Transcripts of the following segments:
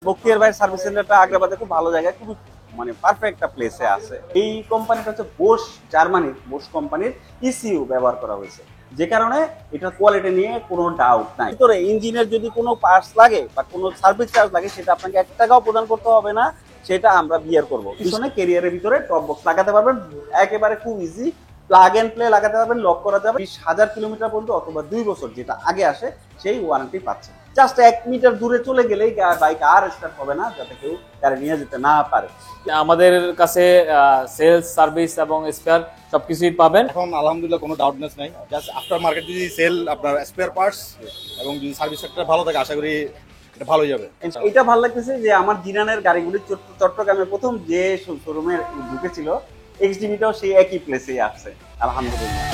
বখতিয়ার ভাইয়ের সার্ভিস সেন্টারটা আগ্রাবাদে খুব ভালো জায়গায়, খুব মানে পারফেক্ট একটা প্লেসে আছে। এই কোম্পানিটা হচ্ছে বোস, জার্মানির বোস কোম্পানির ইসিইউ ব্যবহার করা হয়েছে, যে কারণে এটা কোয়ালিটি নিয়ে কোনো ডাউট নাই। ভিতরে ইঞ্জিনের যদি কোনো পার্টস লাগে বা কোনো সার্ভিস চার্জ লাগে, সেটা আপনাকে 1 টাকাও প্রদান করতে হবে না, সেটা আমরা বিয়ার করব। পিছনে ক্যারিয়ারের ভিতরে টপ বক্স লাগাতে পারবেন, একেবারে খুব ইজি, প্লাগ এন্ড প্লে লাগাতে পারবেন, লক করা যাবে। 20,000 কিলোমিটার পর্যন্ত অথবা 2 বছর যেটা আগে আসে সেই ওয়ারেন্টি পাচ্ছেন। জাস্ট 1 মিটার দূরে চলে গেলেই বাইক আর স্টার্ট হবে না, যাতে কেউ গাড়ি নিয়ে যেতে না পারে। আমাদের কাছে সেলস, সার্ভিস এবং স্পেয়ার সবকিছুই পাবেন। এখন আলহামদুলিল্লাহ কোনো ডাউটনেস নাই। জাস্ট আফটার মার্কেট যদি সেল আপনার স্পেয়ার পার্টস এবং যদি সার্ভিস সেক্টর ভালো থাকে, আশা করি এটা ভালোই যাবে। এটা ভালো লাগতেছে যে আমার জিনানের গাড়িগুলি চট্টগ্রামে প্রথম যে শোরুমে ঢুকেছিল, এক্সডিবিটাও সেই একই প্লেসেই আসছে আলহামদুলিল্লাহ।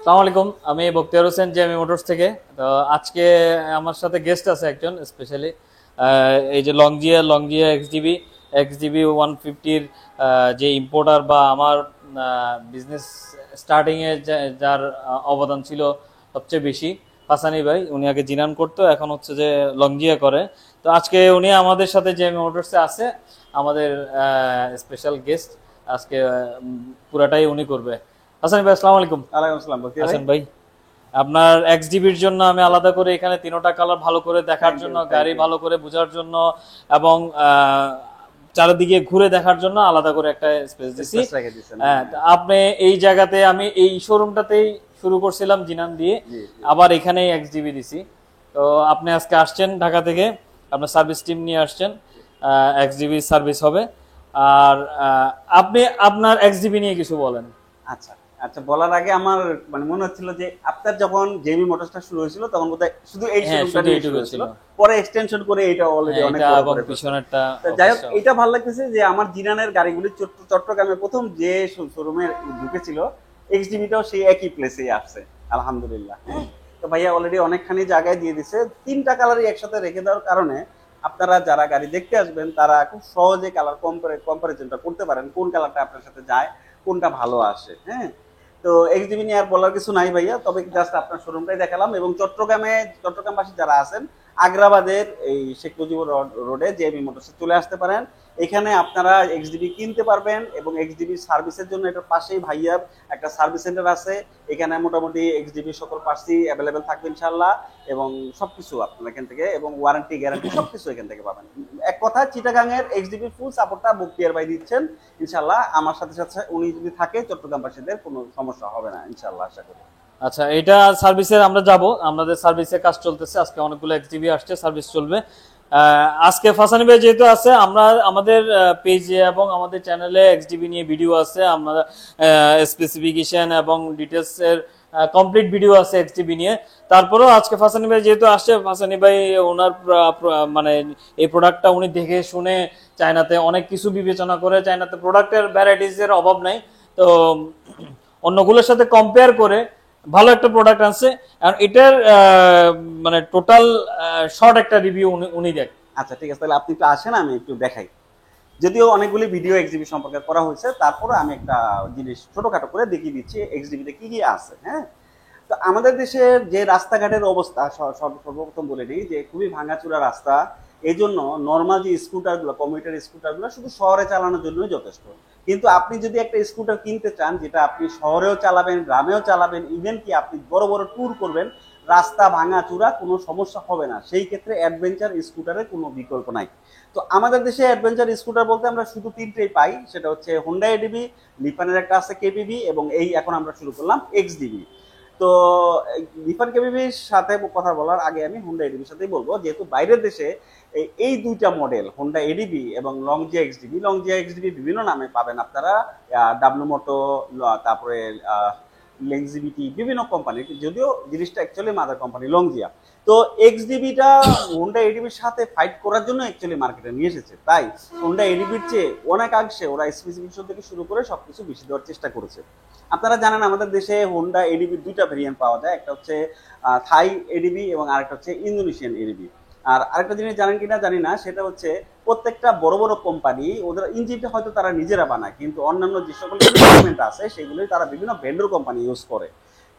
আসসালামু আলাইকুম, আমি বখতিয়ার হোসেন, জেএমই মোটরস থেকে। তো আজকে আমার সাথে গেস্ট আছে একজন স্পেশালি, এই যে লংজিয়া এক্সডিবি 150-র যে ইম্পোর্টার বা আমার বিজনেস স্টার্টিংয়ে যার অবদান ছিল সবচেয়ে বেশি, হাসানি ভাই। উনি আগে জিনান করতো, এখন হচ্ছে যে লংজিয়া করে। তো আজকে উনি আমাদের সাথে জেএমই মোটরসে আছে, আমাদের স্পেশাল গেস্ট। আজকে পুরাটাই উনি করবে। হাসান ভাই, আসসালামু আলাইকুম। ওয়ালাইকুম আসসালাম। হাসান ভাই, আপনার এক্সডিবির জন্য আমি আলাদা করে এখানে 3টা কালার ভালো করে দেখার জন্য, গাড়ি ভালো করে বোঝার জন্য এবং চারিদিকে ঘুরে দেখার জন্য আলাদা করে একটা স্পেস দিছি। হ্যাঁ, আপনি এই জায়গাতে, আমি এই শোরুমটাতেই শুরু করছিলাম জিনান দিয়ে, আবার এখানেই এক্সডিবি দিছি। তো আপনি আজকে আসছেন ঢাকা থেকে, আপনার সার্ভিস টিম নিয়ে আসছেন, এক্সডিবি সার্ভিস হবে। আর আপনি আপনার এক্সডিবি নিয়ে কিছু বলেন। আচ্ছা আচ্ছা, বলার আগে আমার মানে মনে হচ্ছিল যে আপনার যখন জেবি মোটরসটা শুরু হয়েছিল তখন বোধহয় শুধু এই শোরুমটা নিয়ে শুরু হয়েছিল, পরে এক্সটেনশন করে এটা অলরেডি অনেক বড় করে পিছনেরটা। যাই হোক, এটা ভালো লাগতেছে যে আমার জিনানের গাড়িগুলি চট্টগ্রামে প্রথম যে শোরুমে ঢুকেছিল, এক্সডিবিটাও সেই একই প্লেসেই আসছে আলহামদুলিল্লাহ। তো ভাইয়া অলরেডি অনেকখানি জায়গায় দিয়ে দিছে। 3টা কালারই একসাথে রেখে দেওয়ার কারণে আপনারা যারা গাড়ি দেখতে আসবেন তারা খুব সহজে কালার কম্পারিজনটা করতে পারেন, কোন কালারটা আপনার সাথে যায়, কোনটা ভালো আসে। হ্যাঁ, তো এক্সডিবি নিয়ে আর বলার কিছু নাই ভাইয়া, তবে জাস্ট আপনার শোরুমটাই দেখালাম। এবং চট্টগ্রামবাসী যারা আছেন, আগ্রাবাদের এই শেখ মুজিবুর রোডে জেএমই মোটরসে চলে আসতে পারেন। এখানে আপনারা এক্সডিবি কিনতে পারবেন এবং এক্সডিবি সার্ভিসের জন্য এটার পাশেই ভাইয়ার একটা সার্ভিস সেন্টার আছে। এখানে মোটামুটি এক্সডিবি সকল পার্টসই অ্যাভেলেবেল থাকবে ইনশাআল্লাহ, এবং সবকিছু আপনারা এখান থেকে, এবং ওয়ারেন্টি গ্যারান্টি সবকিছু এখান থেকে পাবেন। এক কথা, চিটাগাংয়ের এক্সডিবি ফুল সাপোর্টটা বখতিয়ার ভাই দিচ্ছেন ইনশাআল্লাহ। আমার সাথে সাথে উনি যদি থাকে, চট্টগ্রামবাসীদের কোনো সমস্যা হবে না ইনশাআল্লাহ, আশা করি। আচ্ছা, এটা সার্ভিসের আমরা যাব, আমাদের সার্ভিসের কাজ চলতেছে। আজকে অনেকগুলো এক্সডিবি আসছে, সার্ভিস চলবে। আজকে ফাসানি ভাই যেহেতু আছে, আমরা আমাদের পেজে এবং আমাদের চ্যানেলে এক্সডিবি নিয়ে ভিডিও আছে, আমরা স্পেসিফিকেশন এবং ডিটেলস এর কমপ্লিট ভিডিও আছে এক্সডিবি নিয়ে। তারপরেও আজকে ফাসানি ভাই যেহেতু আসছে, ফাসানি ভাই ওনার মানে এই প্রোডাক্টটা উনি দেখে শুনে, চায়নাতে অনেক কিছু বিবেচনা করে, চায়নাতে প্রোডাক্টের ভ্যারাইটিস এর অভাব নাই, তো অন্যগুলোর সাথে কম্পেয়ার করে ভালো একটা প্রোডাক্ট আছে। আর এটার মানে টোটাল শর্ট একটা রিভিউ উনি দেখ। আচ্ছা ঠিক আছে, তাহলে আপনি একটু আসেন, আমি একটু দেখাই। যদিও অনেকগুলি ভিডিও এক্সডিবি সম্পর্কে করা হয়েছে, তারপরে আমি একটা জিনিস ছোটখাটো করে দেখিয়ে দিচ্ছি এক্সডিবিতে কি কি আছে। হ্যাঁ, তো আমাদের দেশের যে রাস্তাঘাটের অবস্থা, সর্বপ্রথম বলে নিই যে খুবই ভাঙাচুরা রাস্তা। এই জন্য নর্মাল যে স্কুটারগুলো, কমিউটার স্কুটারগুলো শুধু শহরে চালানোর জন্যই যথেষ্ট। কিন্তু আপনি যদি একটা স্কুটার কিনতে চান, যেটা আপনি শহরেও চালাবেন, গ্রামেও চালাবেন, ইভেন কি আপনি বড় বড় ট্যুর করবেন, রাস্তা ভাঙাচুরা কোনো সমস্যা হবে না, সেই ক্ষেত্রে অ্যাডভেঞ্চার স্কুটারের কোনো বিকল্প নাই। তো আমাদের দেশে অ্যাডভেঞ্চার স্কুটার বলতে আমরা শুধু 3টেই পাই, সেটা হচ্ছে হোন্ডা এডিবি, লিফানের একটা আছে কেবিবি, এবং এই এখন আমরা শুরু করলাম এক্সডিবি। তো লিফান কেবিবির সাথে কথা বলার আগে আমি হোন্ডা এডিবির সাথেই বলবো, যেহেতু বাইরের দেশে এই 2টা মডেল হোন্ডা এডিবি এবং লংজিয়া এক্সডিবি বিভিন্ন নামে পাবেন আপনারা। ডাব্লু মোটো, তারপরে লেক্সিবিটি, বিভিন্ন কোম্পানি, যদিও জিনিসটা অ্যাকচুয়ালি মাদার কোম্পানি লংজিয়া। তো এক্সডিবিটা হোন্ডা এডিবির সাথে ফাইট করার জন্য অ্যাকচুয়ালি মার্কেটে নিয়ে এসেছে, তাই হোন্ডা এডিবির চেয়ে অনেকাংশে ওরা স্পেসিফিকেশন থেকে শুরু করে সবকিছু বেশি দেওয়ার চেষ্টা করেছে। আপনারা জানেন আমাদের দেশে হোন্ডা এডিবির দুইটা ভেরিয়েন্ট পাওয়া যায়, একটা হচ্ছে থাই এডিবি এবং আরেকটা হচ্ছে ইন্দোনেশিয়ান এডিবি। আর আরেকটা জিনিস জানেন কিনা জানি না, সেটা হচ্ছে প্রত্যেকটা বড় বড় কোম্পানি ওদের ইঞ্জিনটা হয়তো তারা নিজেরা বানায়, কিন্তু অন্যান্য যে সকল ইনস্ট্রুমেন্ট আছে সেগুলোই তারা বিভিন্ন ভেন্ডর কোম্পানি ইউজ করে।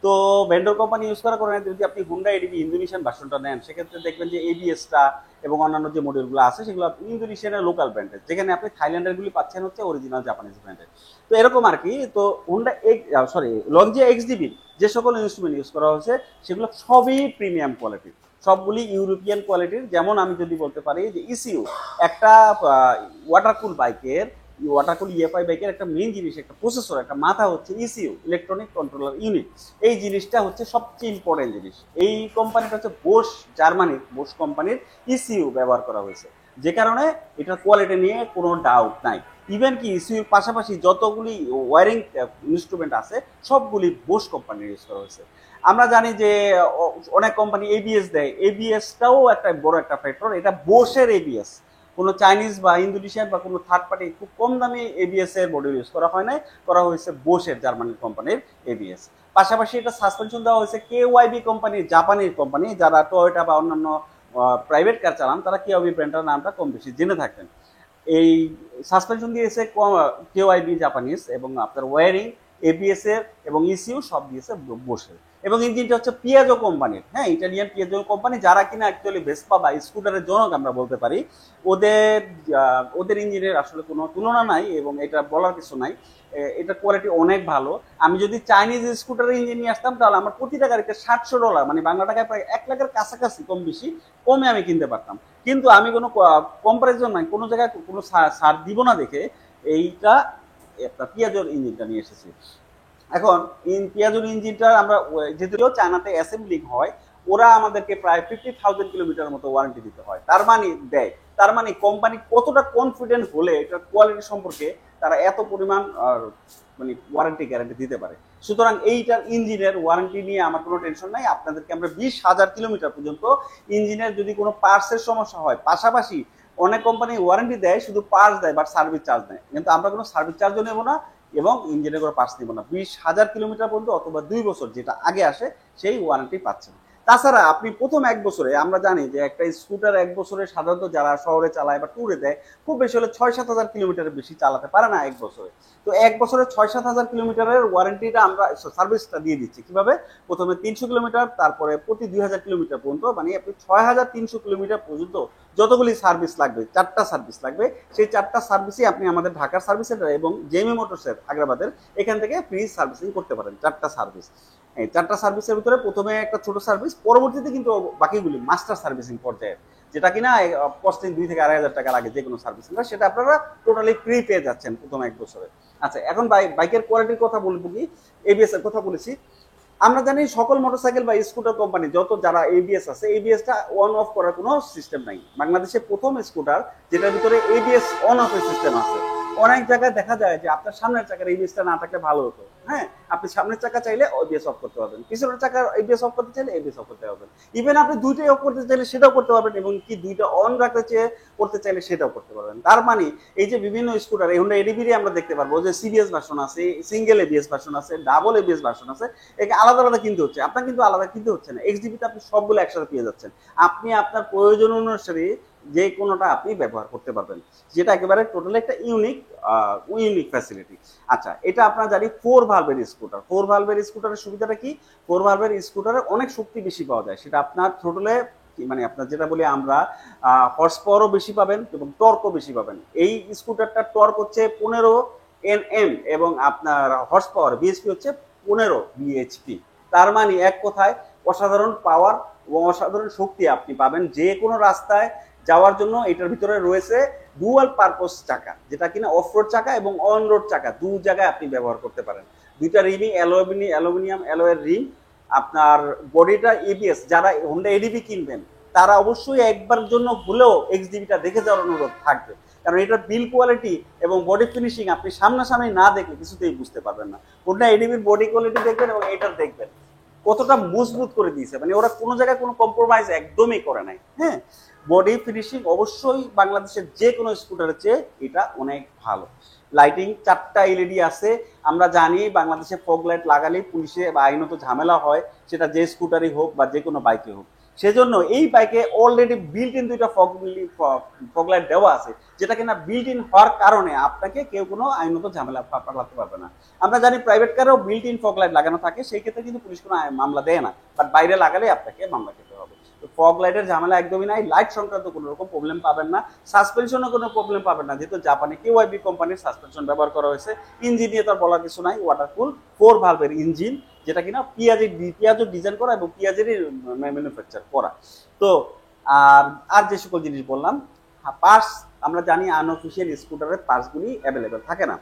তো ভেন্ডর কোম্পানি ইউজ করার কারণে যদি আপনি হুন্ডা এডিবি ইন্দোনেশিয়ান ভার্সনটা নেন, সেক্ষেত্রে দেখবেন যে এবিএসটা এবং অন্যান্য যে মডেলগুলো আছে সেগুলো আপনি ইন্দোনেশিয়ানের লোকাল ব্র্যান্ডের, যেখানে আপনি থাইল্যান্ডের গুলি পাচ্ছেন হচ্ছে অরিজিনাল জাপানিজ ব্র্যান্ডের। তো এরকম আর কি। তো হুন্ডা লংজিয়া এক্সডিবি যে সকল ইনস্ট্রুমেন্ট ইউজ করা হয়েছে সেগুলো সবই প্রিমিয়াম কোয়ালিটির, সবগুলি ইউরোপিয়ান কোয়ালিটির। যেমন আমি যদি বলতে পারি যে ইসিউ একটা ওয়াটারকুল বাইকের, ওয়াটারকুল ইএফআই বাইকের একটা মেইন জিনিস, একটা প্রসেসর, একটা মাথা হচ্ছে ইসিউ, ইলেকট্রনিক কন্ট্রোলার ইউনিট। এই জিনিসটা হচ্ছে সবচেয়ে ইম্পর্টেন্ট জিনিস। এই কোম্পানিটা হচ্ছে বোস, জার্মানির বোস কোম্পানির ইসিউ ব্যবহার করা হয়েছে, যে কারণে এটার কোয়ালিটি নিয়ে কোনো ডাউট নাই। ইভেন কি ইসিউর পাশাপাশি যতগুলি ওয়ারিং ইনস্ট্রুমেন্ট আছে সবগুলি বোস কোম্পানির ইউজ করা হয়েছে। আমরা জানি যে অনেক কোম্পানি এবিএস দেয়, এবিএসটাও একটা বড় একটা ফ্যাক্টর, এটা বোসের এবিএস, কোনো চাইনিজ বা ইন্দোনেশিয়ান বা কোনো থার্ড পার্টি খুব কম দামে এবিএস এর মডেল ইউজ করা হয় নাই, করা হয়েছে বোসের জার্মানির কোম্পানির এবিএস। পাশাপাশি এটা সাসপেনশন দেওয়া হয়েছে কেওয়াইবি কোম্পানির, জাপানির কোম্পানি, যারা টয়োটা বা অন্যান্য প্রাইভেট কার চালান তারা কেওয়াইবি ব্র্যান্ডের নামটা কম বেশি জেনে থাকতেন। এই সাসপেনশন দিয়েছে কেওয়াইবি জাপানিজ, এবং আপনার ওয়ারিং এবিএস এর এবং ইসিউ সব দিয়েছে বোসের। এবং ইঞ্জিনটা হচ্ছে পিয়াজো কোম্পানির, হ্যাঁ, ইটালিয়ান পিয়াজো কোম্পানি, যারা কিনা অ্যাকচুয়ালি ভেসপা বা স্কুটারের জনক আমরা বলতে পারি। ওদের ওদের ইঞ্জিনের আসলে কোনো তুলনা নাই এবং এটা বলার কিছু নাই। এটা কোয়ালিটি অনেক ভালো। আমি যদি চাইনিজ স্কুটারের ইঞ্জিন নিয়ে আসতাম তাহলে আমার প্রতিটা গাড়িতে $700, মানে বাংলা টাকায় প্রায় 1 লাখের কাছাকাছি কম বেশি কমে আমি কিনতে পারতাম। কিন্তু আমি কোনো কম্পারিজন নাই, কোনো জায়গায় কোনো ছাড় দিব না দেখে এইটা একটা পিয়াজোর ইঞ্জিনটা নিয়ে এসেছি। এখন পিয়াজোর ইঞ্জিনটা আমরা যেহেতু চায়নাতে অ্যাসেম্বলিং হয়, ওরা আমাদেরকে প্রায় 50,000 কিলোমিটার মতো ওয়ারেন্টি দিতে হয়, তার মানে দেয়। তার মানে কোম্পানি কতটা কনফিডেন্ট হলে এটার কোয়ালিটি সম্পর্কে তারা এত পরিমাণ মানে ওয়ারেন্টি গ্যারান্টি দিতে পারে। সুতরাং এইটার ইঞ্জিনের ওয়ারেন্টি নিয়ে আমার কোনো টেনশন নাই। আপনাদেরকে আমরা 20,000 কিলোমিটার পর্যন্ত ইঞ্জিনের যদি কোনো পার্টসের সমস্যা হয়, পাশাপাশি অনেক কোম্পানি ওয়ারেন্টি দেয় শুধু পার্টস দেয় বাট সার্ভিস চার্জ নেয়, কিন্তু আমরা কোনো সার্ভিস চার্জও নেবো না এবং ইঞ্জিনের কোনো পার্টস নেবো না। 20,000 কিলোমিটার পর্যন্ত অথবা 2 বছর যেটা আগে আসে সেই ওয়ারেন্টি পাচ্ছেন। তাছাড়া আপনি প্রথম 1 বছরে, আমরা জানি যে একটা স্কুটার 1 বছরে সাধারণত যারা শহরে চালায় বা ট্যুরে দেয় খুব বেশি হলে 6-7 হাজার কিলোমিটারের বেশি চালাতে পারে না 1 বছরে। তো 1 বছরে 6-7 হাজার কিলোমিটারের ওয়ারেন্টিটা আমরা সার্ভিসটা দিয়ে দিচ্ছি কিভাবে? প্রথমে 300 কিলোমিটার, তারপরে প্রতি 2,000 কিলোমিটার পর্যন্ত, মানে আপনি 6,300 কিলোমিটার পর্যন্ত যতগুলি সার্ভিস লাগবে, 4টা সার্ভিস লাগবে, সেই 4টা সার্ভিসই আপনি আমাদের ঢাকার সার্ভিস সেন্টার এবং জেমি মোটরসের আগ্রাবাদের এখান থেকে ফ্রি সার্ভিসিং করতে পারেন। 4টা সার্ভিস, এই 4টা সার্ভিসের ভিতরে প্রথমে একটা ছোট সার্ভিস, পরবর্তীতে কিন্তু বাকিগুলি মাস্টার সার্ভিসিং পর্যায়ে, যেটা কিনা কস্টিং 2 থেকে 2,500 টাকার আগে যে কোনো সার্ভিসিং, সেটা আপনারা টোটালি ফ্রি পেয়ে যাচ্ছেন প্রথম 1 বছরে। আচ্ছা, এখন বাইকের কোয়ালিটির কথা বলবো কি, এবিএস এর কথা বলেছি। আমরা জানি সকল মোটরসাইকেল বা স্কুটার কোম্পানি যত যারা এবিএস আছে, এবিএসটা অন অফ করার কোনো সিস্টেম নাই। বাংলাদেশে প্রথম স্কুটার যেটার ভিতরে এবিএস অন অফ এর সিস্টেম আছে। অনেক জায়গায় দেখা যায় যে আপনার সামনের চাকার এবিএসটা না থাকলে ভালো হতো, হ্যাঁ, আপনি সামনের চাকা চাইলে এবিএস অফ করতে পারবেন, পিছনের চাকার এবিএস অফ করতে চাইলে এবিএস অফ করতে পারবেন, ইভেন আপনি দুইটাই অফ করতে চাইলে সেটাও করতে পারবেন, এবং কি দুইটা অন রাখতে চেয়ে করতে চাইলে সেটাও করতে পারবেন। তার মানে এই যে বিভিন্ন স্কুটার, এই হোন্ডা এডিবিরই আমরা দেখতে পারবো যে সিবিএস ভার্সন আছে, সিঙ্গেল এবিএস ভার্সন আছে, ডাবল এবিএস ভার্সন আছে, একে আলাদা আলাদা কিনতে হচ্ছে। আপনার কিন্তু আলাদা কিনতে হচ্ছে না, এক্সডিবিতে আপনি সবগুলো একসাথে পেয়ে যাচ্ছেন। আপনি আপনার প্রয়োজন অনুসারে যে কোনোটা আপনি ব্যবহার করতে পারবেন, যেটা একেবারে টোটালি একটা ইউনিক ফ্যাসিলিটি। আচ্ছা, এটা আপনারা জানি 4 ভালভের স্কুটার। 4 ভালভের স্কুটারের সুবিধাটা কি? 4 ভালভের স্কুটারে অনেক শক্তি বেশি পাওয়া যায়, সেটা আপনার থ্রোটলে, মানে আপনার যেটা বলি আমরা হর্স পাওয়ারও বেশি পাবেন এবং টর্কও বেশি পাবেন। এই স্কুটারটার টর্ক হচ্ছে 15 Nm এবং আপনার হর্স পাওয়ার বিএসপি হচ্ছে 15 বিএইচপি। তার মানে এক কথায় অসাধারণ পাওয়ার এবং অসাধারণ শক্তি আপনি পাবেন যে কোনো রাস্তায় যাওয়ার জন্য। এটার ভিতরে রয়েছে ডুয়াল পারপোজ চাকা, যেটা কিনা অফ রোড চাকা এবং অন রোড চাকা 2 জায়গায় আপনি ব্যবহার করতে পারেন। 2টা রিমই অ্যালুমিনিয়াম অ্যালয়ের রিম। আপনার বডিটা এবিএস। যারা হোন্ডা এডিবি কিনবেন তারা অবশ্যই একবার জন্য হলেও এক্সডিবিটা দেখে যাওয়ার অনুরোধ থাকবে, কারণ এটার বিল কোয়ালিটি এবং বডি ফিনিশিং আপনি সামনাসামনি না দেখলে কিছুতেই বুঝতে পারবেন না। ওটা এডিবির বডি কোয়ালিটি দেখবেন এবং এটার দেখবেন কতটা মজবুত করে দিয়েছে, মানে ওরা কোনো জায়গায় কোনো কম্প্রোমাইজ একদমই করে নাই। হ্যাঁ, বডি ফিনিশিং অবশ্যই বাংলাদেশের যে কোনো স্কুটারের চেয়ে এটা অনেক ভালো। লাইটিং 4টা এলইডি আছে। আমরা জানি বাংলাদেশে ফগ লাইট লাগালে পুলিশে বা আইনত ঝামেলা হয়, সেটা যে স্কুটারই হোক বা যে কোনো বাইকে হোক। সেজন্য এই বাইকে অলরেডি বিল্ট ইন 2টা ফগ লাইট দেওয়া আছে, যেটা কিনা বিল্ট ইন হওয়ার কারণে আপনাকে কেউ কোনো আইনত ঝামেলা পাঠাতে পারবে না। আমরা জানি প্রাইভেট কারেও বিল্ট ইন ফগ লাইট লাগানো থাকে, সেই ক্ষেত্রে কিন্তু পুলিশ কোনো মামলা দেয় না, বাট বাইরে লাগালে আপনাকে মামলা খেতে হবে। ফগ লাইটের ঝামেলা একদমই নাই, লাইট সংক্রান্ত কোনো রকম প্রবলেম পাবেন না, সাসপেনশনও কোনো প্রবলেম পাবেন না, যেহেতু জাপানি কেওয়াইবি কোম্পানির সাসপেনশন ব্যবহার করা হয়েছে। ইঞ্জিন নিয়ে তার বলার কিছু নাই, ওয়াটারকুল 4 ভালভের ইঞ্জিন, যেটা কিনা পিয়াজের ডিজাইন করা এবং পিয়াজেরই ম্যানুফ্যাকচার করা। তো আর যে সকল জিনিস বললাম, পার্টস আমরা জানি আনঅফিসিয়াল স্কুটারের পার্টসগুলি অ্যাভেলেবেল থাকে না।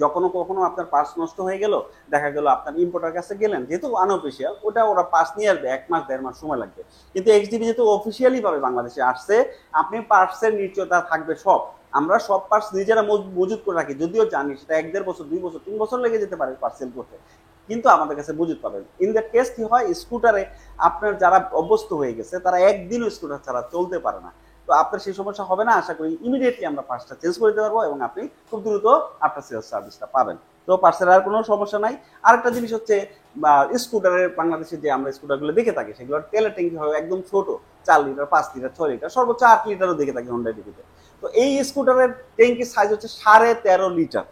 যখন কখনো আপনার পার্স নষ্ট হয়ে গেল, দেখা গেল আপনার ইম্পোর্টার কাছে গেলেন, যেহেতু আনঅফিসিয়াল ওটা ওরা পার্স নিয়ে আসবে 1 মাস 1.5 মাস সময় লাগবে। কিন্তু এক্সডিবি যেহেতু অফিসিয়ালি ভাবে বাংলাদেশে আসছে, আপনি পার্টসের নিশ্চয়তা থাকবে সব। আমরা সব পার্টস নিজেরা মজুত করে রাখি, যদিও জানি সেটা 1-1.5 বছর 2 বছর 3 বছর লেগে যেতে পারে পার্সেল করতে, কিন্তু আমাদের কাছে মজুত পাবেন। ইন দ্যাট কেস কি হয়, স্কুটারে আপনার যারা অভ্যস্ত হয়ে গেছে তারা একদিনও স্কুটার ছাড়া চলতে পারে না। তো আপনার সেই সমস্যা হবে না, আশা করি ইমিডিয়েটলি আমরা পার্টসটা চেঞ্জ করে দিতে পারবো এবং আপনি খুব দ্রুত আপনার সেলস সার্ভিসটা পাবেন। তো পার্টসের আর কোনো সমস্যা নাই। আরেকটা জিনিস হচ্ছে, স্কুটারের বাংলাদেশে যে আমরা স্কুটারগুলো দেখে থাকি সেগুলোর তেলের ট্যাঙ্কি হয় একদম ছোট, 4 লিটার 5 লিটার 6 লিটার সর্বোচ্চ 8 লিটারও দেখে থাকি হোন্ডা ডিভিতে। তো এই স্কুটারের ট্যাঙ্কির সাইজ হচ্ছে 13.5 লিটার।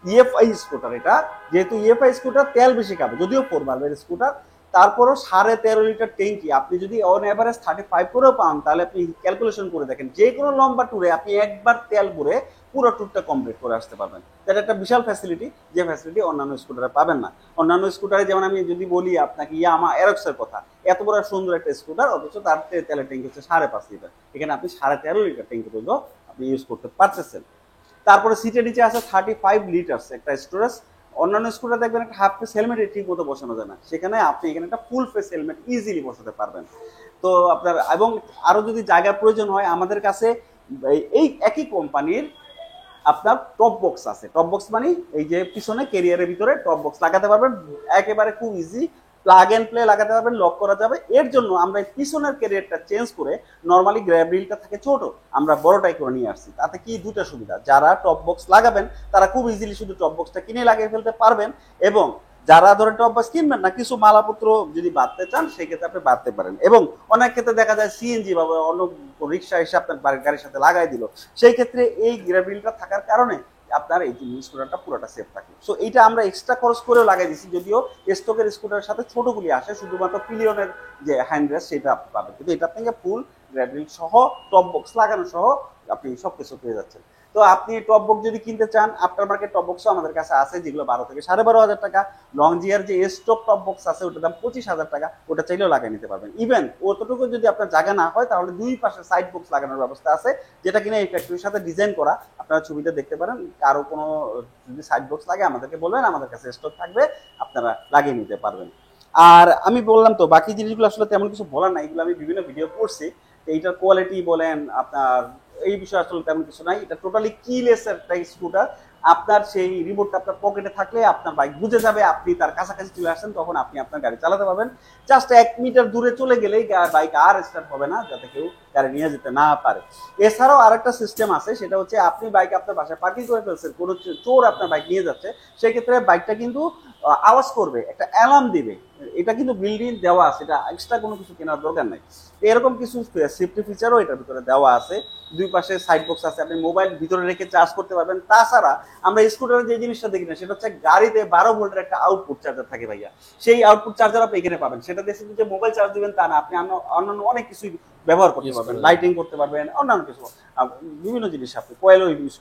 ইএফআই স্কুটার এটা, যেহেতু ইএফআই স্কুটার তেল বেশি খাবে, যদিও 4 ভালভের স্কুটার, তারপরও 13.5 লিটার ট্যাঙ্কি আপনি যদি অন এভারেজ 35 করেও পান, তাহলে আপনি ক্যালকুলেশন করে দেখেন যে কোনো লম্বা ট্যুরে আপনি একবার তেল ভরে পুরো ট্যুরটা কমপ্লিট করে আসতে পারবেন। এটা একটা বিশাল ফ্যাসিলিটি, যে ফ্যাসিলিটি অন্যান্য স্কুটারে পাবেন না। অন্যান্য স্কুটারে যেমন আমি যদি বলি আপনাকে ইয়ামা অ্যারক্সের কথা, এত বড় সুন্দর একটা স্কুটার, অথচ তার তেলের ট্যাঙ্কি হচ্ছে 5.5 লিটার, এখানে আপনি 13.5 লিটার ট্যাঙ্কি পর্যন্ত আপনি ইউজ করতে পারতেছেন। তারপরে সিটের নিচে আছে 35 লিটার একটা স্টোরেজ। অন্যান্য স্কুটার দেখবেন একটা হাফ ফেস হেলমেট ঠিক মতো বসানো যায় না, সেখানে আপনি এখানে একটা ফুল ফেস হেলমেট ইজিলি বসাতে পারবেন। তো আপনার এবং আরো যদি জায়গার প্রয়োজন হয়, আমাদের কাছে এই একই কোম্পানির আপনার টপ বক্স আছে। টপ বক্স মানে এই যে পিছনে ক্যারিয়ারের ভিতরে টপ বক্স লাগাতে পারবেন, একেবারে খুব ইজি, প্লাগ এন্ড প্লে লাগাতে পারবেন, লক করা যাবে। এর জন্য আমরা পিছনের ক্যারিয়ারটা চেঞ্জ করে, নরমালি গ্র্যাব রিলটা থাকে ছোট, আমরা বড়টাই করে নিয়ে আসছি। তাতে কি দুটো সুবিধা, যারা টপ বক্স লাগাবেন তারা খুব ইজিলি শুধু টপ বক্সটা কিনে লাগিয়ে ফেলতে পারবেন, এবং যারা ধরে টপ বক্স কিনবেন না, কিছু মালাপত্র যদি বাঁধতে চান সেই ক্ষেত্রে আপনি বাঁধতে পারেন। এবং অনেক ক্ষেত্রে দেখা যায় সিএনজি বা অন্য রিক্সা এসে আপনার গাড়ির সাথে লাগাই দিল, সেই ক্ষেত্রে এই গ্র্যাব রিলটা থাকার কারণে আপনার এই স্কুটারটা পুরোটা সেফ থাকে। সো এইটা আমরা এক্সট্রা খরচ করেও লাগাই দিচ্ছি, যদিও স্টকের স্কুটারের সাথে ছোটগুলি আসে, শুধুমাত্র পিলিয়নের যে হ্যান্ড রেস্ট সেটা আপনি পাবেন, কিন্তু এটা থেকে ফুল গ্র্যাব রিল সহ টপ বক্স লাগানো সহ আপনি সবকিছু পেয়ে যাচ্ছেন। তো আপনি টপ বক্স যদি কিনতে চান, আফটার মার্কেট টপ বক্সও আমাদের কাছে আছে, যেগুলো 12 থেকে 12.5 টাকা। লং জিয়ার যে স্টক টপ বক্স আছে ওটার দাম 25,000 টাকা, ওটা চাইলেও লাগিয়ে নিতে পারবেন। ইভেন অতটুকু যদি আপনার জায়গা না হয়, তাহলে দুই পাশে সাইড বক্স লাগানোর ব্যবস্থা আছে, যেটা কিনা এই ফ্যাক্টরির সাথে ডিজাইন করা। আপনারা ছবিটা দেখতে পারেন, কারো কোনো যদি সাইড বক্স লাগে আমাদেরকে বলবেন, আমাদের কাছে স্টক থাকবে, আপনারা লাগিয়ে নিতে পারবেন। আর আমি বললাম তো বাকি জিনিসগুলো আসলে তেমন কিছু বলার নাই, এগুলো আমি বিভিন্ন ভিডিও করছি। এইটার কোয়ালিটি বলেন, আপনার এই বিষয়ে আসলে তেমন কিছু নাই। এটা টোটালি কিলেস একটা স্কুটার। আপনার সেই রিমোটটা আপনার পকেটে থাকলে আপনার বাইক বুঝে যাবে আপনি তার কাছাকাছি চলে আসছেন, তখন আপনি আপনার গাড়ি চালাতে পারবেন। জাস্ট 1 মিটার দূরে চলে গেলেই বাইক আর স্টার্ট হবে না, যাতে কেউ গাড়ি নিয়ে যেতে না পারে। এছাড়াও আরেকটা সিস্টেম আছে, সেটা হচ্ছে আপনি বাইক আপনার বাসায় পার্কিং করে ফেলছেন, কোনো চোর আপনার বাইক নিয়ে যাচ্ছে, সেই ক্ষেত্রে বাইকটা কিন্তু আওয়াজ করবে, একটা অ্যালার্ম দিবে। এটা কিন্তু বিল্ডিং দেওয়া আছে, এটা এক্সট্রা কোনো কিছু কেনার দরকার নাই। এরকম কিছু সেফটি ফিচারও এটার ভিতরে দেওয়া আছে। দুই পাশে সাইড বক্স আছে, আপনি মোবাইল ভিতরে রেখে চার্জ করতে পারবেন। তাছাড়া আমরা স্কুটারে যে জিনিসটা দেখি না, সেটা হচ্ছে গাড়িতে 12 ভোল্টের একটা আউটপুট চার্জার থাকে ভাইয়া, সেই আউটপুট চার্জার আপনি এখানে পাবেন। সেটা দিয়ে শুধু যে মোবাইল চার্জ দিবেন তা না, আপনি অন্যান্য অনেক কিছুই ব্যবহার করতে পারবেন, লাইটিং করতে পারবেন, অন্যান্য কিছু বিভিন্ন জিনিস আপনি কয়েলও ইউজ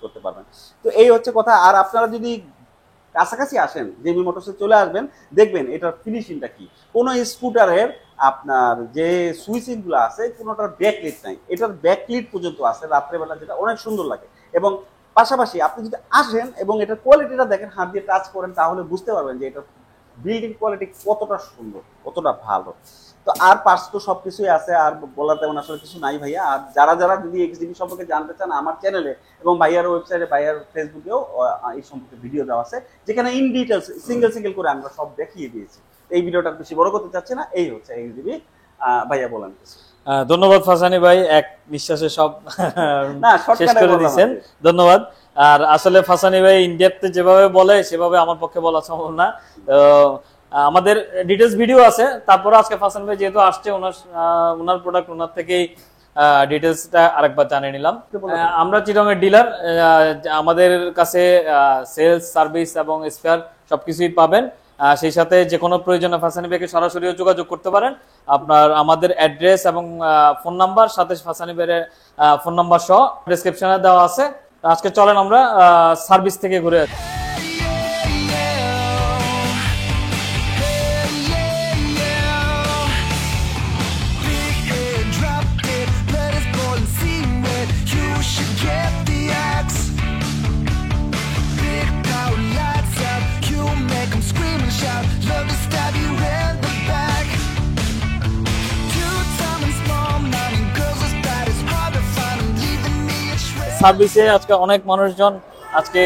করতে পারবেন। তো এই হচ্ছে কথা। আর আপনারা যদি কাছাকাছি আসেন, জেবি মোটরসে চলে আসবেন, দেখবেন এটার ফিনিশিংটা কি। কোনো স্কুটারের আপনার যে সুইচিং গুলো আছে কোনোটার ব্যাকলিট নাই, এটার ব্যাকলিট পর্যন্ত আছে রাত্রেবেলা, যেটা অনেক সুন্দর লাগে। এবং পাশাপাশি আপনি যদি আসেন এবং এটার কোয়ালিটিটা দেখেন, হাত দিয়ে টাচ করেন, তাহলে বুঝতে পারবেন যে এটা বিল্ডিং কোয়ালিটি কতটা সুন্দর, কতটা ভালো। তো আর পার্টস তো সবকিছুই আছে, আর বলার তেমন আসলে কিছু নাই ভাইয়া। আর যারা যারা যদি এক্সডিবি সম্পর্কে জানতে চান, আমার চ্যানেলে এবং ভাইয়ার ওয়েবসাইটে, ভাইয়ার ফেসবুকেও এই সম্পর্কে ভিডিও দেওয়া আছে, যেখানে ইন ডিটেলস সিঙ্গেল সিঙ্গেল করে আমরা সব দেখিয়ে দিয়েছি। এই ভিডিওটা বেশি বড় করতে চাচ্ছি না, এই হচ্ছে এক্সডিবি। ভাইয়া বলেন কিছু। ধন্যবাদ ফাসানি ভাই, এক নিঃশ্বাসে সব না, শেষ শর্টকাটে করে বললাম দিয়েছেন, আর কি। ধন্যবাদ। আর আসলে ফাসানি ভাই ইনডেপথে যেভাবে বলে সেভাবে আমার পক্ষে বলা সম্ভব না। তো আমাদের ডিটেলস ভিডিও আছে, তারপরে আজকে ফাসানি ভাই যেহেতু আসছে, ওনার প্রোডাক্ট ওনার থেকেই ডিটেলসটা আরেকবার জানিয়ে নিলাম। আমরা চিটাগংয়ের ডিলার, আমাদের কাছে সেলস, সার্ভিস এবং স্পেয়ার সবকিছুই পাবেন। সেই সাথে যে কোনো প্রয়োজনে ফাসানি ভাইকে সরাসরিও যোগাযোগ করতে পারেন। আপনার আমাদের অ্যাড্রেস এবং ফোন নাম্বার, সাথে ফাসানি ভাইয়ের ফোন নাম্বার সহ ডেসক্রিপশনে দেওয়া আছে। আজকে চলেন আমরা সার্ভিস থেকে ঘুরে আসি। সার্ভিসে আজকে অনেক মানুষজন আজকে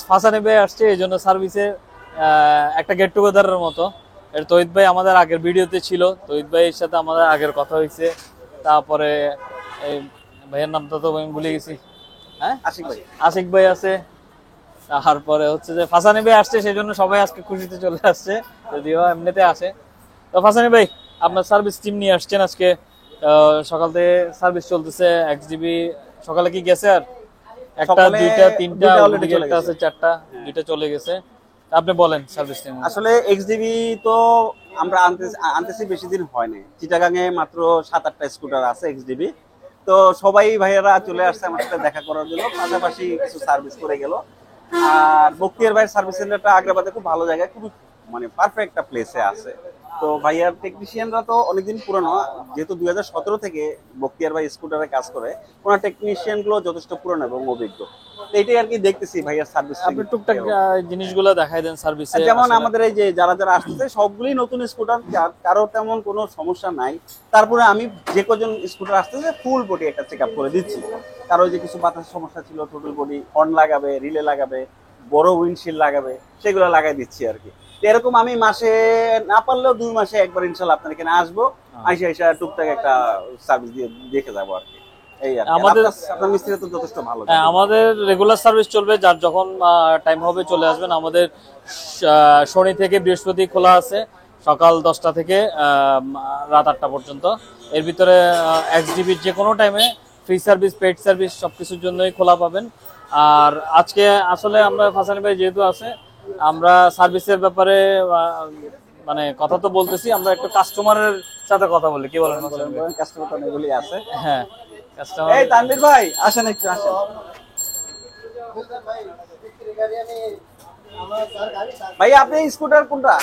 ফাসানি ভাই আসছে, এই জন্য সার্ভিসে একটা গেট টুগেদারের মতো। এর তহিদ ভাই আমাদের আগের ভিডিওতে ছিল, তহিদ ভাইয়ের সাথে আমাদের আগের কথা হয়েছে। তারপরে এই ভাইয়ের নামটা তো আমি ভুলে গেছি, হ্যাঁ আশিক ভাই। আশিক ভাই আছে। তারপরে হচ্ছে যে ফাসানি ভাই আসছে, সেই জন্য সবাই আজকে খুশিতে চলে আসছে, যদিও এমনিতে আসে। তো ফাসানি ভাই, আপনার সার্ভিস টিম নিয়ে আসছেন আজকে, সকাল থেকে সার্ভিস চলতেছে। এক্সডিবি সকালে কি গেছে? আর একটা, সকালে দুইটা, তিনটা, দুইটা already চলে একটা গেছে। আছে, চারটা, দুইটা চলে গেছে। আপনি বলেন সার্ভিস টিম। আসলে এক্সডিবি তো আমরা আনতেছি বেশি দিন হয় নাই। চিটাগাঙে মাত্র 7-8টা স্কুটার আছে এক্সডিবি। তো সবাই ভাইয়েরা চলে আসছে আমার সাথে দেখা করার জন্য, পাশাপাশি কিছু সার্ভিস করে গেল। আর বক্তিয়ার ভাইয়ের সার্ভিস সেন্টারটা আগ্রাবাদে খুব ভালো জায়গায়, খুবই মানে পারফেক্ট একটা প্লেসে আছে। তো ভাইয়ার টেকনিশিয়ানরা তো অনেকদিন পুরনো, যেহেতু 2017 থেকে বক্তিয়ার ভাই স্কুটারে কাজ করে, ওনার টেকনিশিয়ান গুলো যথেষ্ট পুরনো এবং অভিজ্ঞ। তো এটাই আর কি দেখতেছি ভাইয়ার সার্ভিস। আপনি টুকটাক জিনিসগুলো দেখাই দেন সার্ভিসে। যেমন আমাদের এই যে যারা যারা আসতেছে সবগুলোই নতুন স্কুটার, কারো তেমন কোনো সমস্যা নাই। তারপরে আমি যে কজন স্কুটার আসতেছে ফুল বডি একটা চেক আপ করে দিচ্ছি। কারো যে কিছু বাতাসের সমস্যা ছিল, টোটাল বডি, হর্ন লাগাবে, রিলে লাগাবে, বড় উইন্ডশিল্ড লাগাবে, সেগুলো লাগাই দিচ্ছি আর কি। তো এরকম আমি মাসে না পারলেও 2 মাসে একবার ইনশাল্লাহ আপনার এখানে আসবো, আইসা টুকটাক একটা সার্ভিস দিয়ে দেখে যাবো আর কি। এই আর কি। আমাদের আপনার মিস্ত্রি তো যথেষ্ট ভালো। আমাদের রেগুলার সার্ভিস চলবে, যার যখন টাইম হবে চলে আসবেন। আমাদের শনি থেকে বৃহস্পতি খোলা আছে, সকাল 10টা থেকে রাত 8টা পর্যন্ত। এর ভিতরে এক্সডিবির যে কোনো টাইমে ফ্রি সার্ভিস, পেড সার্ভিস সবকিছুর জন্যই খোলা পাবেন। আর আজকে আসলে আমরা ফাসানি ভাই যেহেতু আছে, আমরা সার্ভিসের ব্যাপারে মানে কথা তো বলতেছি, আমরা একটু কাস্টমারের সাথে কথা বলি, কি বলেন? কাস্টমার তো এগুলি আছে। হ্যাঁ, কাস্টমার। এই তানভীর ভাই আসেন, একটু আসেন। ভাইয়া আপনি স্কুটার কোনটা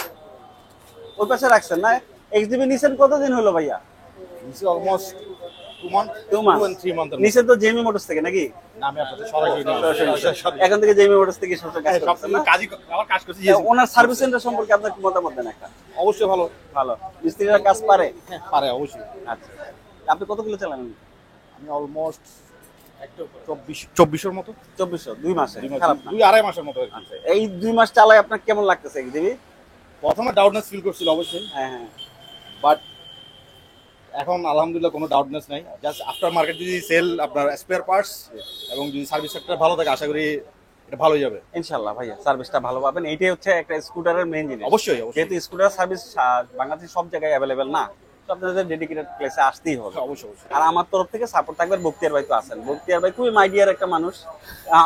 ওই পাশে রাখছেন না? এক্সডিবি নিছেন কতদিন হলো ভাইয়া? Almost 2 months, 2 months। 2 and 3 months নিছেন তো জেমি মোটরস থেকে নাকি? না, আমি আপনাদের সরাসরি এখন থেকে জেমি মোটরস থেকে সবসময় কাজ করছেন না? আমার কাজ করছি। ওনার সার্ভিস সেন্টার সম্পর্কে আপনার কি মতামত দেন একটা? অবশ্যই ভালো। ভালো মিস্ত্রিরা কাজ পারে? পারে অবশ্যই। আচ্ছা, আপনি কতগুলো চালান? আমি অলমোস্ট 2400 মতো। 2400 2 মাসে? খারাপ না। 2-2.5 মাসের মতো। আচ্ছা, এই 2 মাস চালায় আপনার কেমন লাগতেছে এক্সডিবি? প্রথমে ডাউটনেস ফিল করছিল অবশ্যই, হ্যাঁ হ্যাঁ, বাট এখন আলহামদুলিল্লাহ কোনো ডাউটনেস নাই। জাস্ট আফটার মার্কেট যদি সেল, আপনার স্পেয়ার পার্টস এবং যদি সার্ভিস সেক্টর ভালো থাকে, আশা করি এটা ভালোই যাবে ইনশাআল্লাহ। ভাইয়া সার্ভিসটা ভালো পাবেন, এইটাই হচ্ছে একটা স্কুটারের মেইন জিনিস। অবশ্যই। যেহেতু স্কুটার সার্ভিস বাংলাদেশে সব জায়গায় অ্যাভেলেবেল না, তো আপনাদের ডেডিকেটেড প্লেসে আসতেই হবে। অবশ্যই। আর আমার তরফ থেকে সাপোর্ট থাকবে। বক্তিয়ার ভাই তো আছেন, বক্তিয়ার ভাই খুবই মাইডিয়ার একটা মানুষ।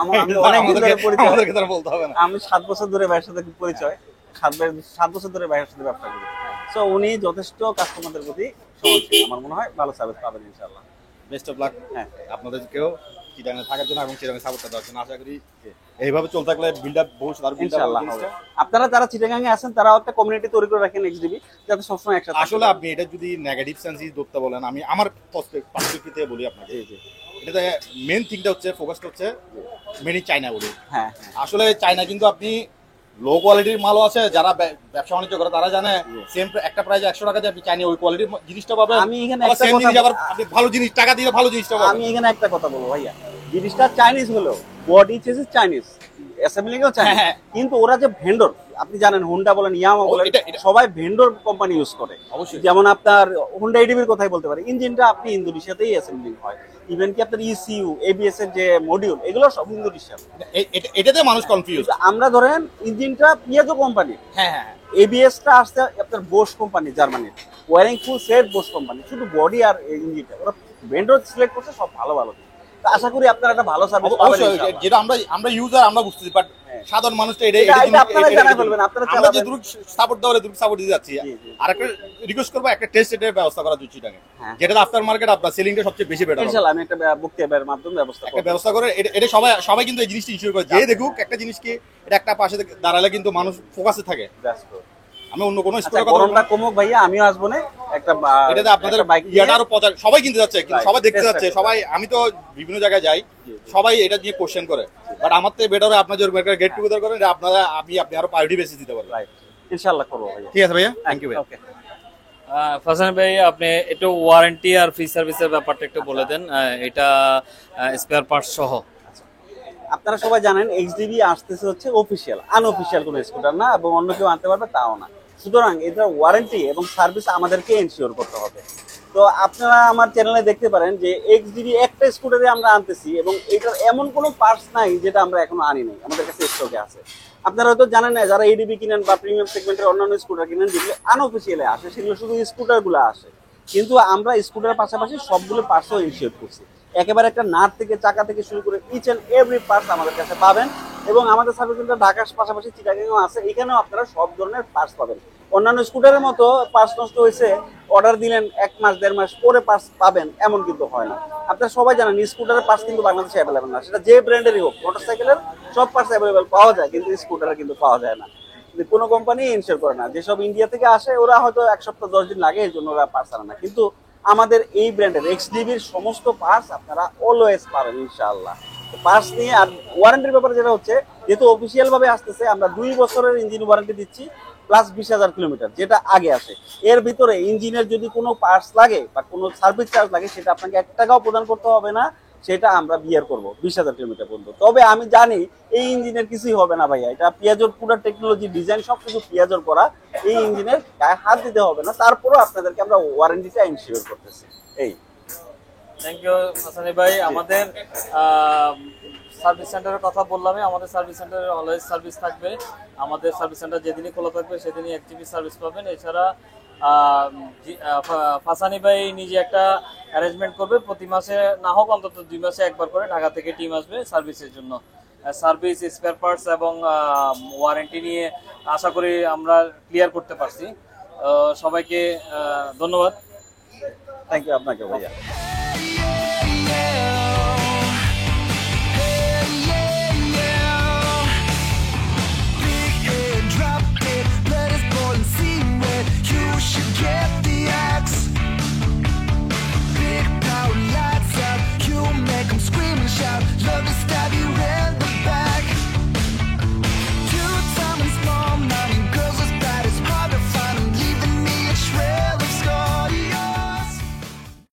আমি অনেক দিন ধরে পরিচয়, আমাদেরকে তারা বলতে হবে না। আমি 7 বছর ধরে ভাইয়ের সাথে পরিচয়, 7 বছর ধরে ভাইয়ের সাথে ব্যবসা করি। সো উনি যথেষ্ট কাস্টমারদের প্রতি সহনশীল, আমার মনে হয় ভালো সার্ভিস পাবেন ইনশাআল্লাহ। Best of luck. হ্যাঁ, আপনাদেরকেও চিটাগাঙে থাকার জন্য এবং চিটাগাঙে সাপোর্টটা দেওয়ার জন্য। আশা করি এইভাবে চলতে থাকলে বিল্ড আপ ভবিষ্যৎ আর বিল্ড ইনশাআল্লাহ আপ। হবে। আপনারা যারা চিটাগাঙে আছেন তারাও একটা কমিউনিটি তৈরি করে রাখেন এক্সডিবি, যাতে সবসময় একসাথে। আসলে আপনি এটা যদি নেগেটিভ সেন্সই ধরতে বলেন, আমি আমার পার্সপেক্টিভ থেকে বলি আপনাকে, এটাতে মেন থিংটা হচ্ছে, ফোকাসটা হচ্ছে মেড ইন চায়না বলি। হ্যাঁ, আসলে চায়না কিন্তু আপনি লো কোয়ালিটির মালও আছে, যারা ব্যবসা বাণিজ্য করে তারা জানে সেম একটা প্রাইস 100 টাকা দিয়ে আপনি চাইনি ওই কোয়ালিটির জিনিসটা পাবেন। আমি এখানে আবার একটা সেম কথা জিনিস আবার আপনি ভালো জিনিস টাকা দিয়ে ভালো জিনিসটা পাবেন। আমি এখানে একটা কথা বলবো ভাইয়া, জিনিসটা চাইনিজ হলো, বডি চেসিস চাইনিজ, অ্যাসেম্বলিংও চাইনিজ, হ্যাঁ। কিন্তু ওরা যে ভেন্ডর, আপনি জানেন হোন্ডা বলেন, ইয়ামা বলেন, এটা- সবাই ভেন্ডর কোম্পানি ইউজ করে। অবশ্যই। যেমন আপনার হোন্ডা এডিবির কথাই বলতে পারি, ইঞ্জিনটা আপনি ইন্দোনেশিয়াতেই অ্যাসেম্বলিং হয়, ইভেন কি আপনার ইসিইউ, এবিএস এর যে মডিউল, এগুলো সব ইন্দোনেশিয়া। এটাতে মানুষ কনফিউজ। আমরা ধরেন ইঞ্জিনটা পিয়াজো কোম্পানি, হ্যাঁ হ্যাঁ এবিএসটা আসছে আপনার বোস কোম্পানি জার্মানির, wiring full set Bose company, শুধু বডি আর ইঞ্জিনটা ওরা ভেন্ডর সিলেক্ট করছে সব ভালো ভালো। তো আশা করি আপনারা একটা ভালো সার্ভিস পাবেন অবশ্যই। ইনশাআল্লাহ। যেটা আমরা ইউজার আমরা বুঝতেছি, বাট হ্যাঁ। সাধারণ মানুষ তো এটা আপনারা জানাই ফেলবেন, আপনারা আমরা যে চালাবেন। দ্রুত সাপোর্ট দেওয়া দ্রুত সাপোর্ট দিতে যাচ্ছি। জি, জি। আর একটা রিকোয়েস্ট করবো, একটা টেস্ট এর ব্যবস্থা করা উচিত আগে, হ্যাঁ। যেটা আফটার মার্কেট আপনার সেলিংটা সবচেয়ে বেশি বেটার। ইনশাআল্লাহ আমি একটা বক্তব্যের মাধ্যমে ব্যবস্থা একটা করব। ব্যবস্থা করে এটা সবাই কিন্তু এই জিনিসটা ইস্যু করে, যে দেখুক একটা জিনিস কি এটা একটা পাশে দাঁড়ালে কিন্তু মানুষ ফোকাসে থাকে। ব্যস্ত। আমি অন্য কোনো আচ্ছা স্কুলের কথা বলবো গরমটা না। কমুক ভাইয়া, আমিও আসবো না, একটা এটাতে আপনাদের বাইক ইয়াটা আরো সবাই কিনতে যাচ্ছে, কিন্তু Right. সবাই দেখতে Yes, যাচ্ছে, sir. সবাই আমি তো বিভিন্ন জায়গায় যাই, জি, জি। সবাই এটা নিয়ে কোশ্চেন করে, বাট আমার থেকে বেটার হয় আপনার যদি গেট টুগেদার করেন, আপনারা আপনি আরো প্রায়োরিটি বেশি দিতে পারবেন। রাইট, ইনশাআল্লাহ করব ভাইয়া। ঠিক আছে ভাইয়া, থ্যাংক ইউ ভাই। ওকে। ফাসান ভাই, আপনি একটু ওয়ারেন্টি আর ফ্রি সার্ভিসের ব্যাপারটা একটু বলে দেন, এটা স্পেয়ার পার্টস সহ। আপনারা সবাই জানেন এইচডিবি আসতেছে হচ্ছে অফিসিয়াল, আনঅফিসিয়াল কোনো স্কুটার না, এবং অন্য কেউ আনতে পারবে তাও না। সুতরাং এটার ওয়ারেন্টি এবং সার্ভিস আমাদেরকে এনশিওর করতে হবে। তো আপনারা আমার চ্যানেলে দেখতে পারেন যে এইচডিবি একটা স্কুটারে আমরা আনতেছি, এবং এটার এমন কোনো পার্টস নাই যেটা আমরা এখনো আনি নাই, আমাদের কাছে স্টকে আছে। আপনারা হয়তো জানেন না, যারা এডিবি কিনেন বা প্রিমিয়াম সেগমেন্টের অন্যান্য স্কুটার কিনেন, যেগুলো আনঅফিসিয়ালে আসে সেগুলো শুধু স্কুটারগুলো আসে, কিন্তু আমরা স্কুটারের পাশাপাশি সবগুলো পার্টসও ইনশিওর করছি। একেবারে একটা নাট থেকে চাকা থেকে শুরু করে ইচ এন্ড এভরি পার্টস আমাদের কাছে পাবেন, এবং আমাদের সার্ভিস সেন্টার ঢাকার পাশাপাশি চিটাগাংও আছে, এখানেও আপনারা সব ধরনের পার্টস পাবেন। অন্যান্য স্কুটারের মতো পার্টস নষ্ট হয়েছে অর্ডার দিলেন 1 মাস 1.5 মাস পরে পার্টস পাবেন এমন কিন্তু হয় না। আপনারা সবাই জানেন স্কুটারের পার্টস কিন্তু বাংলাদেশে অ্যাভেলেবেল না, সেটা যে ব্র্যান্ডেরই হোক। মোটরসাইকেলের সব পার্টস অ্যাভেলেবেল পাওয়া যায়, কিন্তু স্কুটারে কিন্তু পাওয়া যায় না, কোনো কোম্পানি ইনশিওর করে না। যেসব ইন্ডিয়া থেকে আসে ওরা হয়তো 1 সপ্তাহ 10 দিন লাগে, এই জন্য ওরা পার্টস আনে না, কিন্তু আমাদের এই ব্র্যান্ডের এক্সডিবির সমস্ত পার্টস আপনারা অলওয়েজ পাবেন ইনশাআল্লাহ। পার্টস নিয়ে আর ওয়ারেন্টির ব্যাপারে যেটা হচ্ছে, যেহেতু অফিসিয়াল ভাবে আসতেছে, আমরা 2 বছরের ইঞ্জিন ওয়ারেন্টি দিচ্ছি প্লাস 20,000 কিলোমিটার, যেটা আগে আসে। এর ভিতরে ইঞ্জিনের যদি কোনো পার্টস লাগে বা কোনো সার্ভিস চার্জ লাগে, সেটা আপনাকে 1 টাকাও প্রদান করতে হবে না, সেটা আমরা বিয়ার করব 20,000 কিলোমিটার পর্যন্ত। তবে আমি জানি এই ইঞ্জিনের কিছুই হবে না ভাইয়া, এটা পিয়াজোর পুরো টেকনোলজি ডিজাইন সবকিছু পিয়াজোর করা, এই ইঞ্জিনের গায়ে হাত দিতে হবে না, তারপরেও আপনাদেরকে আমরা ওয়ারেন্টিটা ইনশিওর করতেছি। এই থ্যাংক ইউ হাসানি ভাই। আমাদের সার্ভিস সেন্টারের কথা বললামই, আমাদের সার্ভিস সেন্টারে অলওয়েজ সার্ভিস থাকবে। আমাদের সার্ভিস সেন্টার যেদিনই খোলা থাকবে সেদিনই একটিভি সার্ভিস পাবেন। এছাড়া ফাসানি ভাই নিজে একটা অ্যারেঞ্জমেন্ট করবে, প্রতি মাসে না হোক অন্তত 2 মাসে একবার করে ঢাকা থেকে টিম আসবে সার্ভিসের জন্য। সার্ভিস, স্পেয়ার পার্টস এবং ওয়ারেন্টি নিয়ে আশা করি আমরা ক্লিয়ার করতে পারছি। সবাইকে ধন্যবাদ। থ্যাংক ইউ আপনাকে ভাইয়া। yeah, yeah.